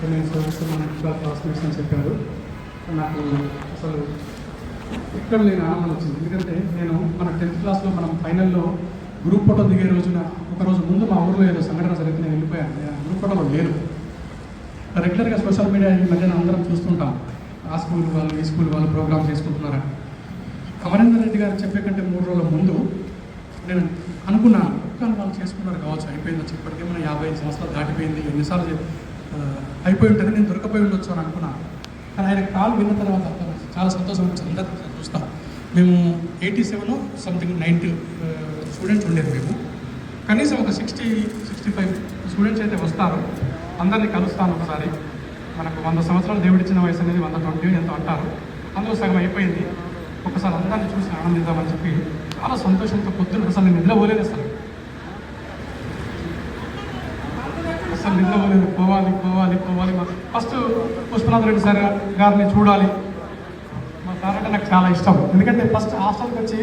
నేను చదువుతున్న మన క్లాస్మేట్స్ అని చెప్పారు. నాకు అసలు ఇక్కడ లేని ఆనందం వచ్చింది. ఎందుకంటే నేను మన 10th క్లాస్లో మనం ఫైనల్లో గ్రూప్ ఫోటో దిగే రోజున ఒకరోజు ముందు మా ఊరిలో ఏదో సంఘటన జరిగితే నేను వెళ్ళిపోయాను. గ్రూప్ ఫోటోలో లేరు. రెగ్యులర్గా సోషల్ మీడియా ఈ మధ్యన అందరం చూస్తుంటాం, ఆ స్కూల్ వాళ్ళు ఈ స్కూల్ వాళ్ళు ప్రోగ్రామ్ చేసుకుంటున్నారని. అమరేందర్ రెడ్డి గారు చెప్పే కంటే 3 రోజుల ముందు నేను అనుకున్నాను, కానీ వాళ్ళు చేసుకున్నారు కావచ్చు, అయిపోయింది వచ్చి ఇప్పటికే మన 55 సంవత్సరాలు దాటిపోయింది, ఎన్నిసార్లు అయిపోయి ఉంటుంది, నేను దొరకపోయి ఉండొచ్చు అని అనుకున్నాను. కానీ ఆయన కాల్ విన్న తర్వాత చాలా సంతోషం వచ్చింది. అందరూ చూస్తాం, మేము 87 సంథింగ్ 90 స్టూడెంట్స్ ఉండేది. మేము కనీసం ఒక 60-65 స్టూడెంట్స్ అయితే వస్తారు. అందరినీ కలుస్తాను ఒకసారి. మనకు 100 సంవత్సరాలు దేవుడిచ్చిన వయసు అనేది 120 ఎంతో అంటారు, అందులో సగం అయిపోయింది. ఒకసారి అందరినీ చూసి ఆనందిద్దామని చెప్పి చాలా సంతోషంతో పొద్దున్న అసలు నేను నిద్రపోలేదు. అసలు నిద్రపోలేదు. పోవాలి పోవాలి పోవాలి. ఫస్ట్ పుష్పనాథ్ రెడ్డి సార్ గారిని చూడాలి. మా సార్ అంటే నాకు చాలా ఇష్టం. ఎందుకంటే ఫస్ట్ హాస్టల్కి వచ్చి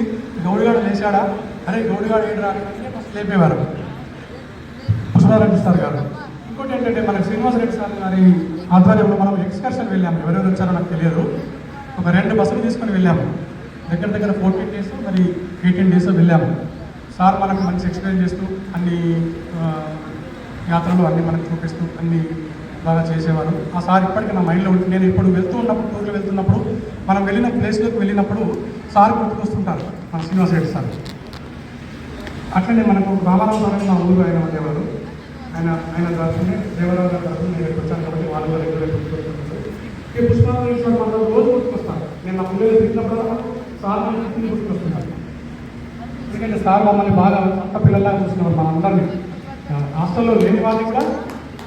గౌడిగాడు లేచాడా, అరే గౌడిగాడు ఏంటరా అని ఫస్ట్ లేపేవారు పుష్పనాథ్ రెడ్డి సార్ గారు. ఇంకోటి ఏంటంటే మనకి శ్రీనివాసరెడ్డి సార్ గారి ఆధ్వర్యంలో మనం ఎక్స్కర్షన్ వెళ్ళాము. ఎవరెవరు వచ్చారో నాకు తెలియదు. ఒక 2 బస్సులు తీసుకొని వెళ్ళాము. దగ్గర 14 డేస్ మరి 18 డేస్ వెళ్ళాము. సార్ మనకు మంచి ఎక్స్ప్లెయిన్ చేస్తూ అన్ని యాత్రలు అన్నీ మనకు చూపిస్తూ అన్నీ బాగా చేసేవారు. ఆ సార్ ఇప్పటికీ నా మైండ్లో ఉంటుంది. నేను ఇప్పుడు టూర్లో వెళ్తున్నప్పుడు మనం వెళ్ళిన ప్లేస్లోకి వెళ్ళినప్పుడు సార్ గుర్తుకొస్తుంటారు, మన శ్రీనివాసరెడ్డి సార్. అట్లనే మనకు రామారావు సార్ అని మా ఊరు ఆయన ఉండేవారు. ఆయన తరఫునే దేవరావు గారి తరఫున నేను ఇక్కడికి వచ్చాను కాబట్టి వాళ్ళు కూడా రెగ్యులర్ గుర్తుకొస్తున్నారు. ఈ పుష్పనాథ్ రెడ్డి సార్ మన రోజు గుర్తుకొస్తారు. నేను నా పిల్లలు తిరిగినప్పుడు సార్ మన గుర్తుకొస్తున్నారు. ఎందుకంటే సార్ మమ్మల్ని బాగా అంత పిల్లల్లాగా చూస్తున్నారు. మన అందరినీ హాస్టల్లో లేని వాళ్ళు కూడా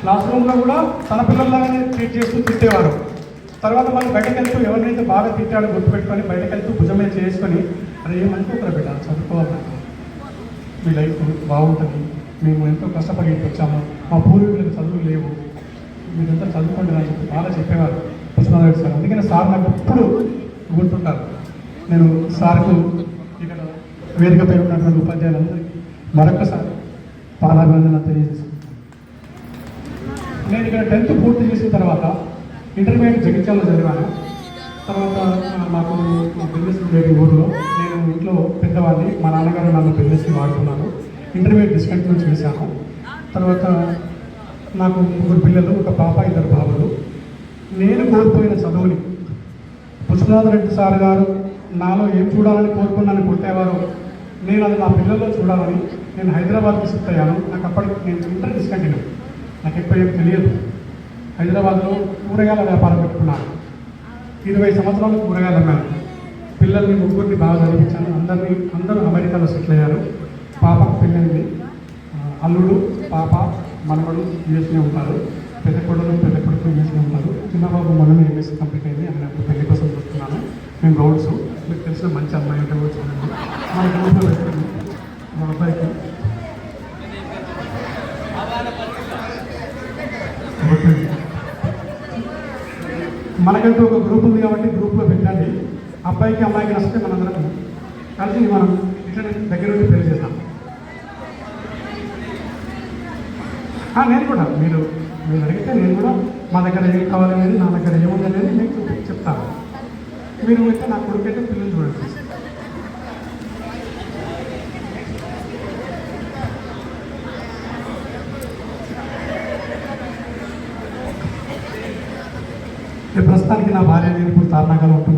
క్లాస్ రూమ్లో కూడా తన పిల్లల్లాగానే ట్రీట్ చేస్తూ తిట్టేవారు. తర్వాత మనం బయటకు వెళ్తూ ఎవరినైతే బాగా తిట్టాడో గుర్తుపెట్టుకొని బయటకు వెళ్తూ భుజమే చేసుకొని, అరే ఏమనుకోకరా బిడ్డ, చదువుకోవాలి, మీ లైఫ్ బాగుంటుంది, మేము ఎంతో కష్టపడి వచ్చాము, మా పూర్వీకులకు చదువులు లేవు, మీరంతా చదువుకోండి అని చెప్పి బాగా చెప్పేవారు పుష్పనాథ్ రెడ్డి సార్. అందుకని సార్ నాకు ఎప్పుడు గుర్తుంటారు. నేను సార్కు ఇక్కడ వేదికపై ఉన్నటువంటి ఉపాధ్యాయులందరికీ మరొకసారి పాదాభివందన తెలియజేస్తున్నాను. నేను ఇక్కడ 10th పూర్తి చేసిన తర్వాత ఇంటర్మీడియట్ జగిత్యాలలో చదివాను. తర్వాత నాకు బిజినెస్ ఉండేది ఊరిలో. నేను ఇంట్లో పెద్దవాడిని, మా నాన్నగారు నన్ను బిజినెస్కి వాడుతున్నాను. ఇంటర్మీడియట్ డిస్కంటిన్యూ చేశాను. తర్వాత నాకు 3 పిల్లలు, ఒక పాప, 2 బాబులు. నేను కోల్పోయిన చదువుని పుష్పనాథ్ రెడ్డి సార్ గారు నాలో ఏం చూడాలని కోరుకున్నాను కొట్టేవారు, నేను అది నా పిల్లల్లో చూడాలని నేను హైదరాబాద్కి షిఫ్ట్ అయ్యాను. నాకు అప్పటికి నేను ఇంటర్ డిస్కంటిన్యూ, నాకు ఎక్కువ ఏం తెలియదు. హైదరాబాద్లో కూరగాయల వ్యాపారం పెట్టుకున్నాను. 20 సంవత్సరాలు కూరగాయలు అమ్మాను. పిల్లల్ని 3 బాగా చదివించాను. అందరూ అమెరికాలో సెటిల్ అయ్యారు. పాపకు పెళ్ళింది. అల్లుడు, పాప, మనవడు యూఎస్లో ఉంటారు. పెద్ద కొడుకు యూఎస్లో ఉంటారు. చిన్నబాబు మనమే ఎంఎస్సీ కంప్లీట్ అయింది. ఆయన పెళ్లి కోసం చూస్తున్నాను. మేము గౌడ్స్, మీకు తెలిసిన మంచి అమ్మాయి ఉంటే కూడా చూడండి. మన గ్రూప్లో పెట్టండి మా అబ్బాయికి. మనకంటూ ఒక గ్రూప్ ఉంది కాబట్టి గ్రూప్లో పెట్టండి. అబ్బాయికి అమ్మాయికి నచ్చితే మనందరం కలిసి మనం ఇట్లా దగ్గర నుండి పెళ్లి చేస్తాం. నేను కూడా మీరు అడిగితే నేను కూడా మా దగ్గర ఏం కావాలనేది, నా దగ్గర ఏముందనేది మీకు చెప్తాను. మీరు అయితే నా కొడుకైతే పిల్లలు చూడండి. ప్రస్తుతానికి నా భార్య నేను ఇప్పుడు తార్నాకలో ఉంటున్నాను.